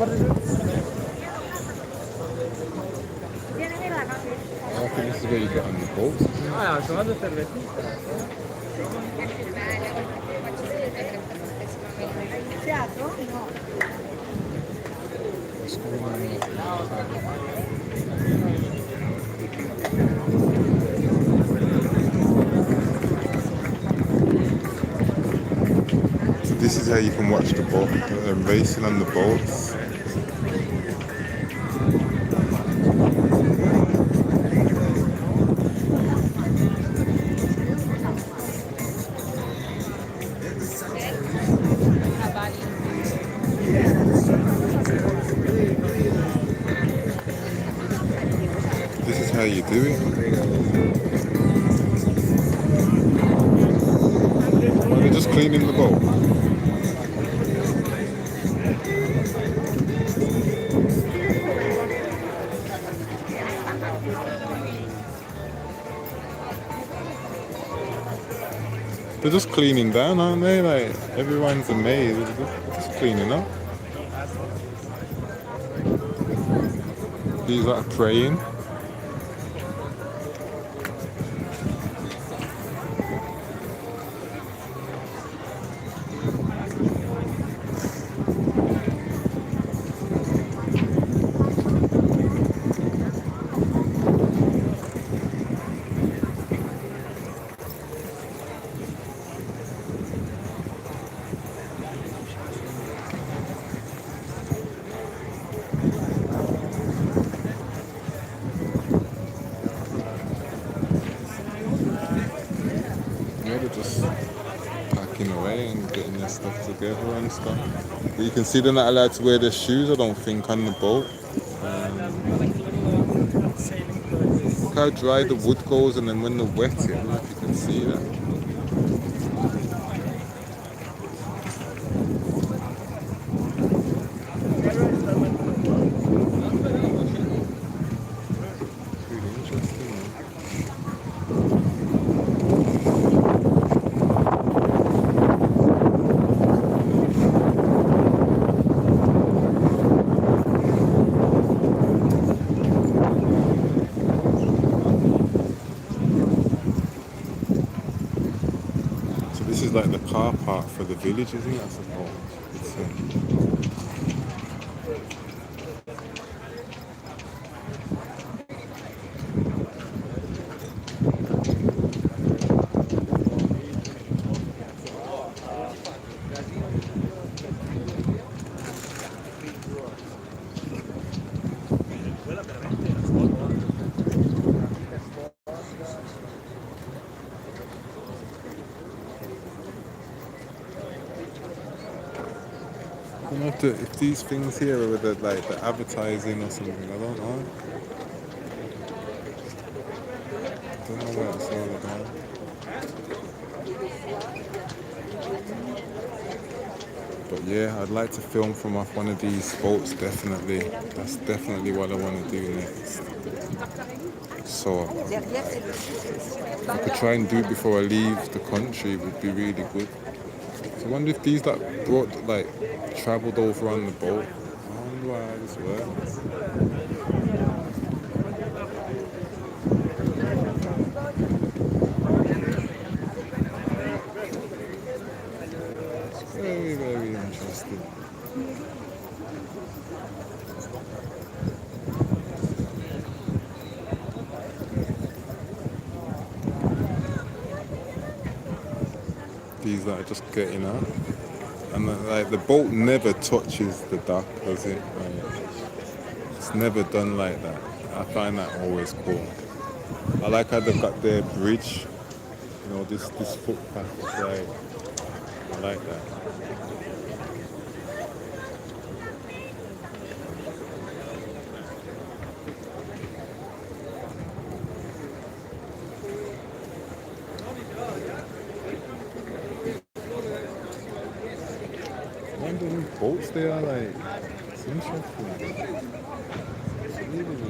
I think this is where you get on the boats. What's going on here? So this is how you can watch the boat, racing on the boats. This is how you do it. Well, they're just cleaning the boat. They're just cleaning down, aren't they? Like, everyone's amazed. They're just cleaning up. These are praying. Yeah, they're just packing away and getting their stuff together and stuff. But you can see they're not allowed to wear their shoes, I don't think, on the boat. Look how dry the wood goes, and then when they wet it, I don't know if you can see that. Really interesting, man. So this is like the car park for the village, isn't it? I suppose. I don't know if these things here are like the advertising or something. I don't know. I don't know what it's all about. But yeah, I'd like to film from off one of these boats, definitely. That's definitely what I want to do next. So if I could try and do it before I leave the country, it would be really good. So I wonder if these travelled over on the boat. I wonder how this works. It's very, very interesting. These that are just getting out. And like the boat never touches the dock, does it? Like, it's never done like that. I find that always cool. I like how they've got their bridge, you know, this footpath is like, I like that. I wonder whose boats they are, like, it's interesting. It's really, really